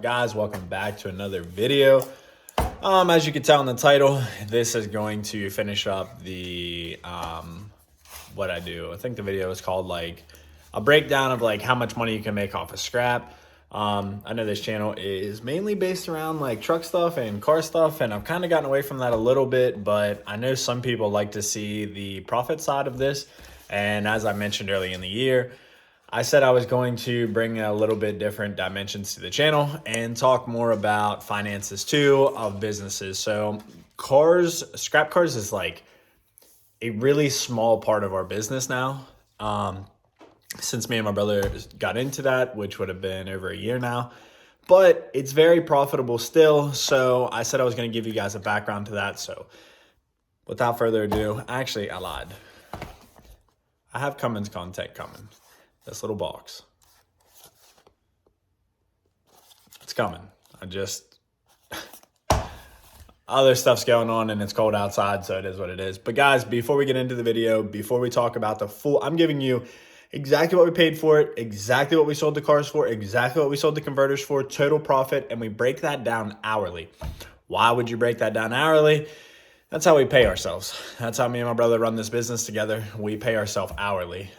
guys? Welcome back to another video. As you can tell in the title, this is going to finish up the what I do. I think the video is called like a breakdown of like how much money you can make off of scrap. I know this channel is mainly based around like truck stuff and car stuff, and I've kind of gotten away from that a little bit, but I know some people like to see the profit side of this. And as I mentioned early in the year, I said I was going to bring a little bit different dimensions to the channel and talk more about finances too of businesses. So scrap cars is like a really small part of our business now. Since me and my brother got into that, which would have been over a year now, but it's very profitable still. So I said I was going to give you guys a background to that. So without further ado, actually I lied. I have Cummins content coming. This little box. It's coming. Other stuff's going on and it's cold outside, so it is what it is. But guys, before we get into the video, before we talk about the full, I'm giving you exactly what we paid for it, exactly what we sold the cars for, exactly what we sold the converters for, total profit, and we break that down hourly. Why would you break that down hourly? That's how we pay ourselves. That's how me and my brother run this business together. We pay ourselves hourly.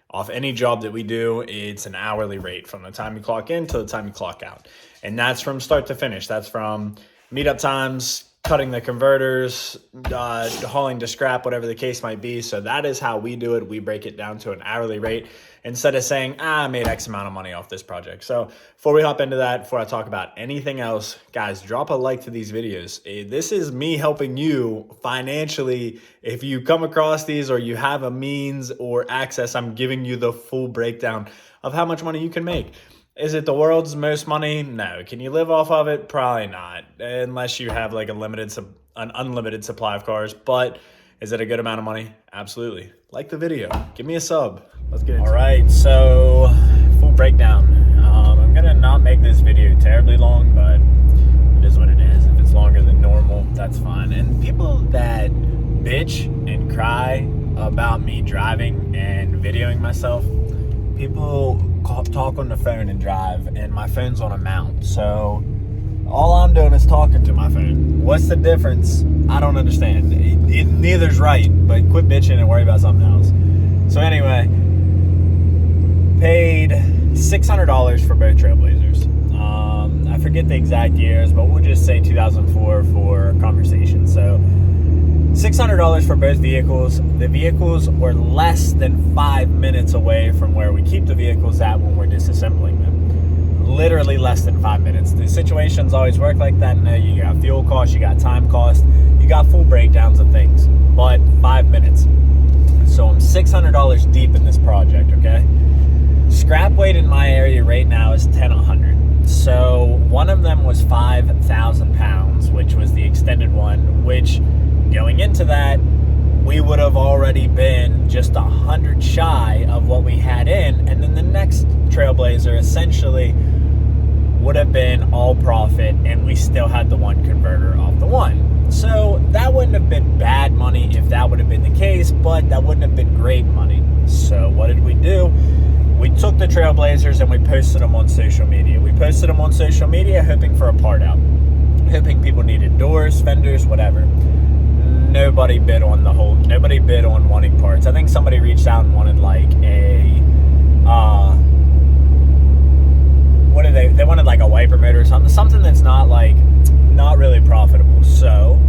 Off any job that we do, it's an hourly rate from the time you clock in to the time you clock out. And that's from start to finish. That's from meetup times, cutting the converters, hauling to scrap, whatever the case might be. So that is how we do it. We break it down to an hourly rate instead of saying, I made X amount of money off this project. So before we hop into that, before I talk about anything else, guys, drop a like to these videos. This is me helping you financially. If you come across these or you have a means or access, I'm giving you the full breakdown of how much money you can make. Is it the world's most money? No. Can you live off of it? Probably not, unless you have like an unlimited supply of cars. But is it a good amount of money? Absolutely. Like the video. Give me a sub. Let's get into it. All right, so full breakdown. I'm gonna not make this video terribly long, but it is what it is. If it's longer than normal, that's fine. And people that bitch and cry about me driving and videoing myself, people talk on the phone and drive, and my phone's on a mount. So all I'm doing is talking to my phone. What's the difference? I don't understand. Neither's right, but quit bitching and worry about something else. So anyway, paid $600 for both Trailblazers. I forget the exact years, but we'll just say 2004 for conversation. So $600 for both vehicles. The vehicles were less than 5 minutes away from where we keep the vehicles at when we're disassembling them. Literally less than 5 minutes. The situations always work like that. No, you got fuel costs, you got time cost, you got full breakdowns of things, but 5 minutes. So I'm $600 deep in this project, okay? Scrap weight in my area right now is 1,000. So one of them was 5,000 pounds, which was the extended one, which going into that, we would have already been just 100 shy of what we had in. And then the next Trailblazer essentially would have been all profit, and we still had the one converter off the one. So that wouldn't have been bad money if that would have been the case, but that wouldn't have been great money. So what did we do? We took the Trailblazers and we posted them on social media. We posted them on social media hoping for a part out, hoping people needed doors, fenders, whatever. Nobody bid on wanting parts. I think somebody reached out and wanted like they wanted like a wiper motor or something that's not really profitable. So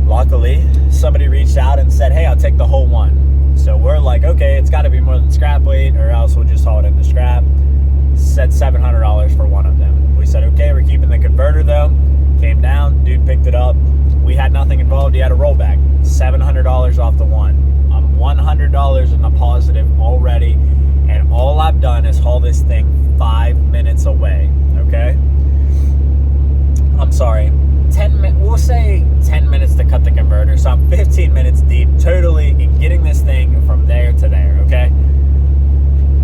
luckily somebody reached out and said, hey, I'll take the whole one. So we're like, okay, it's got to be more than scrap weight or else we'll just haul it into scrap. Said $700 for one of them. We said, okay, we're keeping the converter though. Came down, dude picked it up. We had nothing involved. He had a rollback. $700 off the one. I'm $100 in the positive already, and all I've done is haul this thing 5 minutes away. Okay? I'm sorry. We'll say 10 minutes to cut the converter. So I'm 15 minutes deep totally in getting this thing from there to there. Okay?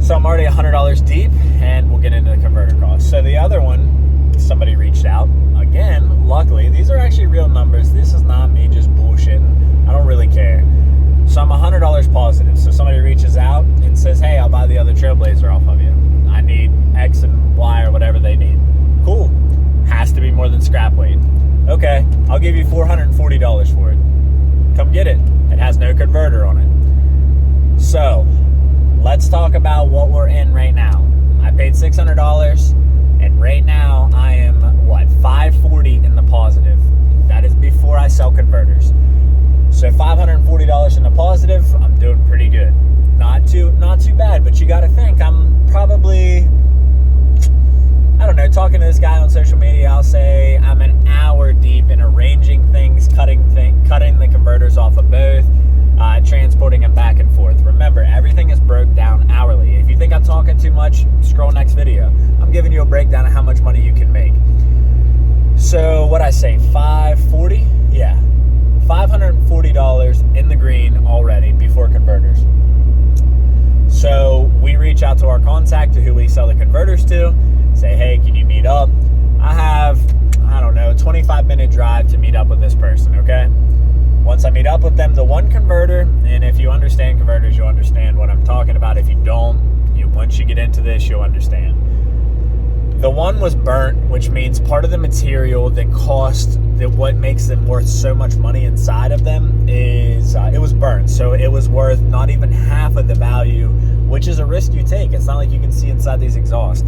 So I'm already $100 deep, and we'll get into the converter cost. So the other one, somebody reached out. Again, luckily, these are actually real numbers. This is not me just bullshitting. I don't really care. So I'm $100 positive. So somebody reaches out and says, hey, I'll buy the other Trailblazer off of you. I need X and Y or whatever they need. Cool. I'll give you $440 for it. Come get it. It has no converter on it. So let's talk about what we're in right now. I paid $600, and right now I am, $540 in the positive. That is before I sell converters. So $540 in the positive, I'm doing pretty good. Not too bad, but you got to think I'm probably, I don't know, talking to this guy on social media, I'll say I'm an hour deep in arranging things, cutting the converters off of both, transporting them back and forth. Remember, everything is broke down hourly. If you think I'm talking too much, scroll next video. I'm giving you a breakdown of how much money you can make. So what I say, 540? Yeah, $540 in the green already before converters. So we reach out to our contact, to who we sell the converters to, say, hey, can you meet up? I have, I don't know, a 25-minute drive to meet up with this person, okay? Once I meet up with them, the one converter, and if you understand converters, you'll understand what I'm talking about. If you don't, once you get into this, you'll understand. The one was burnt, which means part of the material that what makes them worth so much money inside of them is, it was burnt. So it was worth not even half of the value, which is a risk you take. It's not like you can see inside these exhausts.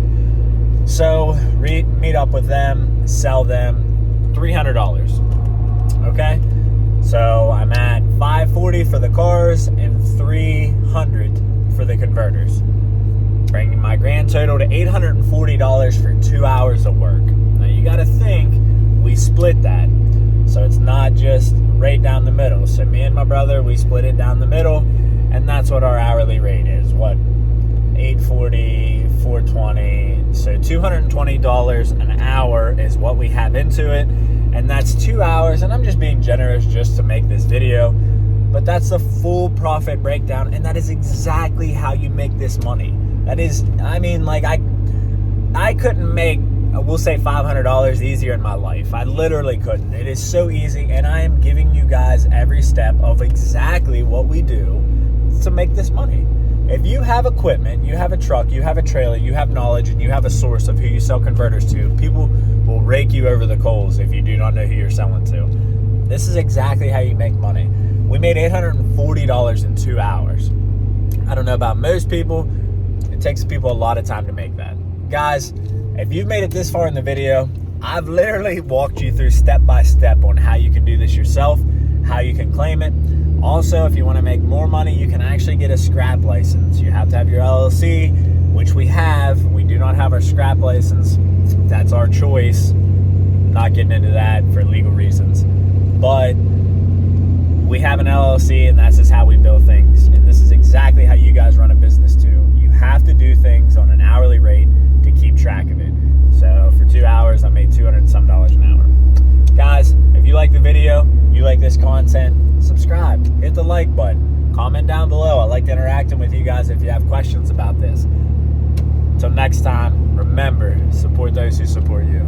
So meet up with them, sell them, $300, okay? So I'm at $540 for the cars and $300 for the converters, bringing my grand total to $840 for 2 hours of work. Now you got to think we split that, so it's not just right down the middle. So me and my brother, we split it down the middle, and that's what our hourly rate is. $840, $420, so $220 an hour is what we have into it, and that's 2 hours. And I'm just being generous just to make this video, but that's the full profit breakdown, and that is exactly how you make this money. That is, I mean, like, I couldn't make, we'll say $500 easier in my life. I literally couldn't. It is so easy, and I am giving you guys every step of exactly what we do to make this money. If you have equipment, you have a truck, you have a trailer, you have knowledge, and you have a source of who you sell converters to, people will rake you over the coals if you do not know who you're selling to. This is exactly how you make money. We made $840 in 2 hours. I don't know about most people. It takes people a lot of time to make that. Guys, if you've made it this far in the video, I've literally walked you through step by step on how you can do this yourself, how you can claim it. Also, if you want to make more money, you can actually get a scrap license. You have to have your LLC, which we have. We do not have our scrap license. That's our choice. Not getting into that for legal reasons. But we have an LLC, and that's just how we build things. And this is exactly how you guys run a business too. You have to do things on an hourly rate to keep track of it. So for 2 hours, I made $200 and some an hour. Guys, if you like the video, you like this content, subscribe, hit the like button, comment down below. I like interacting with you guys if you have questions about this. Until next time, remember, support those who support you.